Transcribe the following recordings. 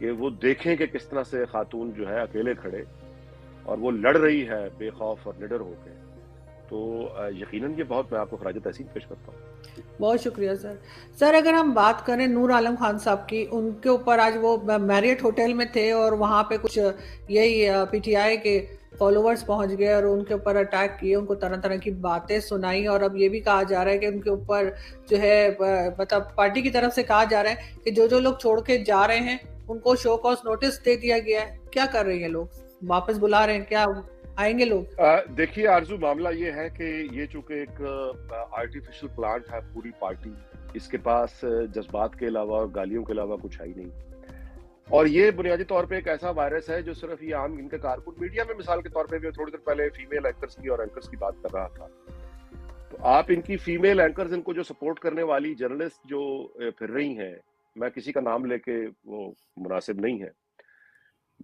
کہ وہ دیکھیں کہ کس طرح سے خاتون جو ہے اکیلے کھڑے اور وہ لڑ رہی ہے بے خوف اور نڈر ہو کے. تو یقیناً یہ بہت، میں آپ کو خراج تحسین پیش کرتا ہوں. بہت شکریہ سر. سر اگر ہم بات کریں نور عالم خان صاحب کی، ان کے اوپر آج وہ میریٹ ہوٹل میں تھے اور وہاں پہ کچھ یہی پی ٹی آئی کے فالوورز پہنچ گئے اور ان کے اوپر اٹیک کیے، ان کو طرح طرح کی باتیں سنائی، اور اب یہ بھی کہا جا رہا ہے کہ ان کے اوپر جو ہے مطلب پارٹی کی طرف سے کہا جا رہا ہے کہ جو لوگ چھوڑ کے جا رہے ہیں ان کو شو کاز نوٹس دے دیا گیا ہے. کیا کر رہے ہیں لوگ؟ واپس بلا رہے ہیں؟ کیا آئیں گے لوگ؟ دیکھیے آرزو، معاملہ یہ ہے کہ یہ چونکہ ایک آرٹیفیشل پلانٹ ہے پوری پارٹی، اس کے پاس جذبات کے علاوہ اور گالیوں کے علاوہ کچھ ہے ہی نہیں. اور یہ بنیادی طور پہ ایک ایسا وائرس ہے جو صرف یہ عام ان کے کارکن میڈیا میں، مثال کے طور پہ بھی تھوڑی دیر پہلے فیمیل اینکرز کی اور اینکرز کی بات کر رہا تھا، تو آپ ان کی فیمیل اینکرز، ان کو جو سپورٹ کرنے والی جرنلسٹ جو پھر رہی ہیں، میں کسی کا نام لے کے وہ مناسب نہیں ہے،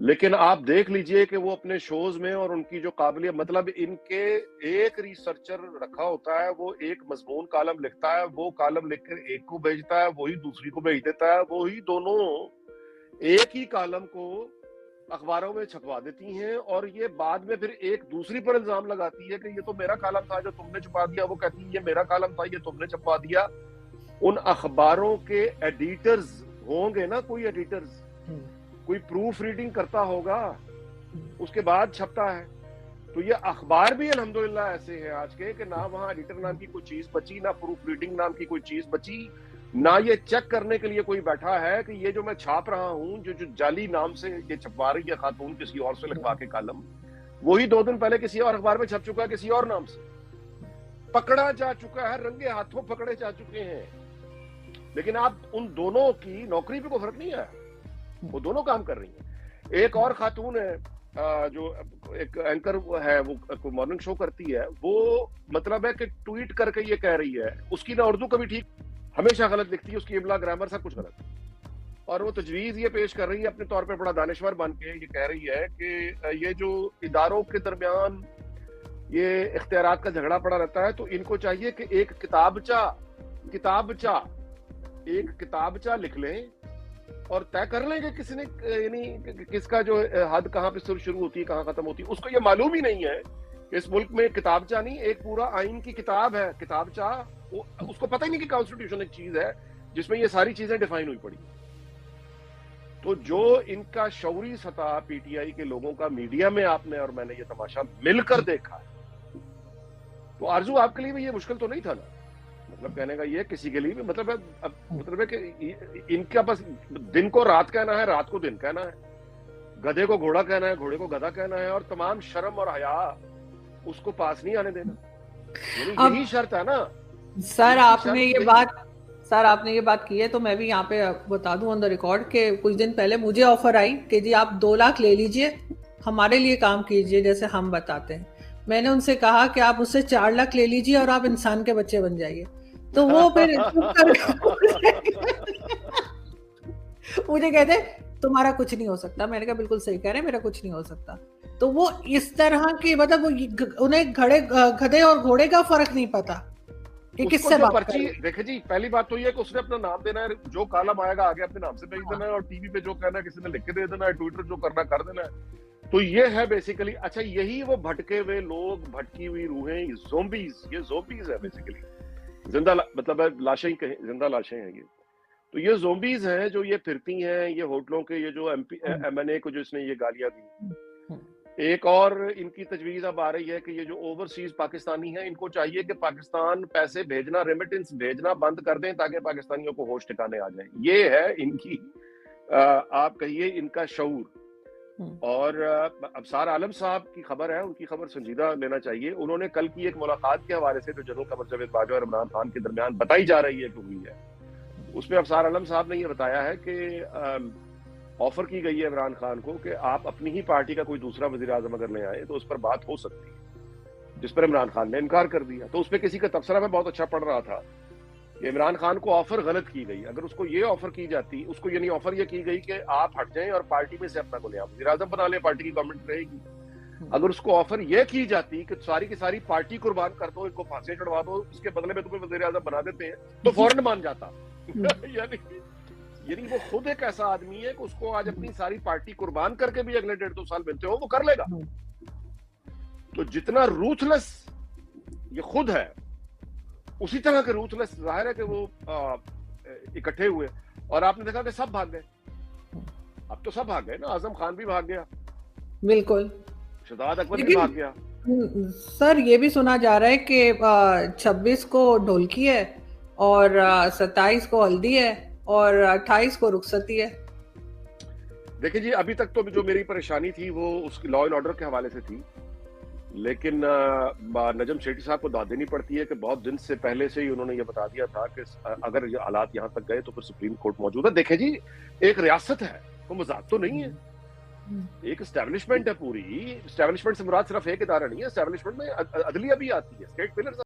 لیکن آپ دیکھ لیجئے کہ وہ اپنے شوز میں اور ان کی جو قابلیت، مطلب ان کے ایک ریسرچر رکھا ہوتا ہے، وہ ایک مضمون کالم لکھتا ہے، وہ کالم لکھ کر ایک کو بھیجتا ہے، وہی دوسری کو بھیج دیتا ہے، وہی دونوں ایک ہی کالم کو اخباروں میں چھپوا دیتی ہیں، اور یہ بعد میں پھر ایک دوسری پر الزام لگاتی ہے کہ یہ تو میرا کالم تھا جو تم نے چھپا دیا، وہ کہتی ہے یہ میرا کالم تھا یہ تم نے چھپوا دیا. ان اخباروں کے ایڈیٹرز ہوں گے نا، کوئی ایڈیٹرز، کوئی پروف ریڈنگ کرتا ہوگا، اس کے بعد چھپتا ہے. تو یہ اخبار بھی الحمدللہ ایسے ہیں آج کے کہ نہ وہاں ایڈیٹر نام کی کوئی چیز بچی، نہ پروف ریڈنگ نام کی کوئی چیز بچی، نہ یہ چیک کرنے کے لیے کوئی بیٹھا ہے کہ یہ جو میں چھاپ رہا ہوں، جو جعلی نام سے یہ چھپوا رہی ہے خاتون کسی اور سے لکھوا کے کالم، وہی 2 دن پہلے کسی اور اخبار میں چھپ چکا ہے کسی اور نام سے، پکڑا جا چکا ہے، رنگے ہاتھوں پکڑے جا چکے ہیں. لیکن آپ ان دونوں کی نوکری پہ کوئی فرق نہیں ہے، وہ دونوں کام کر رہی ہیں. ایک اور خاتون ہے جو ایک اینکر ہے، وہ مارننگ شو کرتی ہے، وہ مطلب ہے کہ ٹویٹ کر کے یہ کہہ رہی ہے، اس کی نہ اردو کبھی ٹھیک، ہمیشہ غلط لکھتی ہے، اس کی املا گرامر سب کچھ غلط، اور وہ تجویز یہ پیش کر رہی ہے اپنے طور پہ بڑا دانشور بن کے، یہ کہہ رہی ہے کہ یہ جو اداروں کے درمیان یہ اختیارات کا جھگڑا پڑا رہتا ہے، تو ان کو چاہیے کہ ایک کتابچہ لکھ لیں اور طے کر لیں کہ کسی نے، یعنی کس کا جو حد کہاں پہ شروع ہوتی ہے کہاں ختم ہوتی ہے. اس کو یہ معلوم ہی نہیں ہے کہ اس ملک میں کتابچہ نہیں، ایک پورا آئین کی کتاب ہے کتابچہ، اس کو پتہ ہی نہیں کہ کانسٹیٹیوشن ایک چیز ہے جس میں یہ ساری چیزیں ڈیفائن ہوئی پڑی. تو جو ان کا شعوری سطح پی ٹی آئی کے لوگوں کا میڈیا میں آپ نے اور میں نے یہ تماشا مل کر دیکھا ہے، تو آرزو آپ کے لیے بھی یہ مشکل تو نہیں تھا نا، مطلب کہنے کا یہ کسی کے لیے بھی مطلب ہے کہ ان کا بس دن کو رات کہنا ہے، رات کو دن کہنا ہے، گدھے کو گھوڑا کہنا ہے، گھوڑے کو گدھا کہنا ہے، اور تمام شرم اور حیا اس کو پاس نہیں آنے دینا. یہی شرط ہے نا. سر آپ نے یہ بات کی ہے تو میں بھی یہاں پہ بتا دوں آن دا ریکارڈ کہ کچھ دن پہلے مجھے آفر آئی کہ جی آپ 2 لاکھ لے لیجئے، ہمارے لیے کام کیجئے جیسے ہم بتاتے ہیں. میں نے ان سے کہا کہ آپ اس سے 4 لاکھ لے لیجئے اور آپ انسان کے بچے بن جائیے. تو وہ پھر مجھے کہتے تمہارا کچھ نہیں ہو سکتا. میں نے کہا بالکل صحیح کہہ رہے ہیں، میرا کچھ نہیں ہو سکتا. تو وہ اس طرح کی مطلب انہیں گدھے اور گھوڑے کا فرق نہیں پتا کہ کس سے بات کریں. دیکھیں جی، پہلی بات تو یہ کہ اس نے اپنا نام دینا ہے، جو کالم آئے گا آگے اپنے نام سے بھیج دینا ہے، اور ٹی وی پہ جو کہنا ہے کسی نے لکھ کے دے دینا ہے، ٹویٹر جو کرنا کر دینا ہے. تو یہ ہے بیسیکلی. اچھا، یہی وہ بھٹکے ہوئے لوگ، بھٹکی ہوئی روحیں، یہ زومبیز ہے بیسیکلی، زندہ مطلب ہے لاشیں، زندہ لاشیں ہیں یہ. تو یہ زومبیز ہیں جو یہ پھرتی ہیں، یہ ہوٹلوں کے، یہ جو ایم این اے کو جو اس نے یہ گالیاں دی. ایک اور ان کی تجویز اب آ رہی ہے کہ یہ جو اوورسیز پاکستانی ہیں، ان کو چاہیے کہ پاکستان پیسے بھیجنا، ریمیٹنس بھیجنا بند کر دیں تاکہ پاکستانیوں کو ہوش ٹھکانے آ جائیں. یہ ہے ان کی آپ کہیے ان کا شعور. اور ابصار عالم صاحب کی خبر ہے، ان کی خبر سنجیدہ لینا چاہیے. انہوں نے کل کی ایک ملاقات کے حوالے سے جو جنرل قمر جاوید باجوہ اور عمران خان کے درمیان بتائی جا رہی ہے کہ ہوئی ہے، اس میں ابصار عالم صاحب نے یہ بتایا ہے کہ آفر کی گئی ہے عمران خان کو کہ آپ اپنی ہی پارٹی کا کوئی دوسرا وزیر اعظم اگر لے آئے تو اس پر بات ہو سکتی ہے، جس پر عمران خان نے انکار کر دیا. تو اس پہ کسی کا تبصرہ میں بہت اچھا پڑھ رہا تھا کہ عمران خان کو آفر غلط کی گئی. اگر اس کو یہ آفر کی جاتی، اس کو یعنی آفر یہ کی گئی کہ آپ ہٹ جائیں اور پارٹی میں سے اپنا کو لے آپ وزیر اعظم بنا لیں، پارٹی کی گورنمنٹ رہے گی. اگر اس کو آفر یہ کی جاتی کہ ساری کی ساری پارٹی قربان کر دو، ان کو پھانسی چڑھوا دو، اس کے بدلے میں تمہیں وزیر اعظم بنا دیتے ہیں، تو فوراً مان جاتا. یعنی یعنی وہ خود ایک ایسا آدمی ہے کہ اس کو آج اپنی ساری پارٹی قربان کر کے بھی اگلے 1.5-2 سال ملتے ہو وہ کر لے گا. تو جتنا روتھلیس یہ خود ہے اسی طرح کے روتھلیس ظاہر ہے کہ وہ اکٹھے ہوئے اور آپ نے دیکھا کہ سب بھاگ گئے. اب تو سب بھاگ گئے نا, اعظم خان بھی بھاگ گیا, بالکل شہزاد اکبر بھی بھاگ گیا. سر یہ بھی سنا جا رہا ہے کہ 26 کو ڈھولکی ہے اور 27 کو ہلدی ہے اور 28 کو رخصتی ہے. دیکھیں جی ابھی تک تو جو میری پریشانی تھی وہ اس لا اینڈ آرڈر کے حوالے سے تھی, لیکن نجم سیٹھی صاحب کو داد دینی پڑتی ہے کہ بہت دن سے پہلے سے ہی انہوں نے یہ بتا دیا تھا کہ اگر یہ حالات یہاں تک گئے تو پھر سپریم کورٹ موجود ہے. دیکھیں جی ایک ریاست ہے, کوئی مذاق تو نہیں ہے, ایک اسٹیبلشمنٹ ہے پوری. اسٹیبلشمنٹ سے مراد صرف ایک ادارہ نہیں ہے, اسٹیبلشمنٹ میں عدلیہ بھی آتی ہے, اسٹیٹ پلرز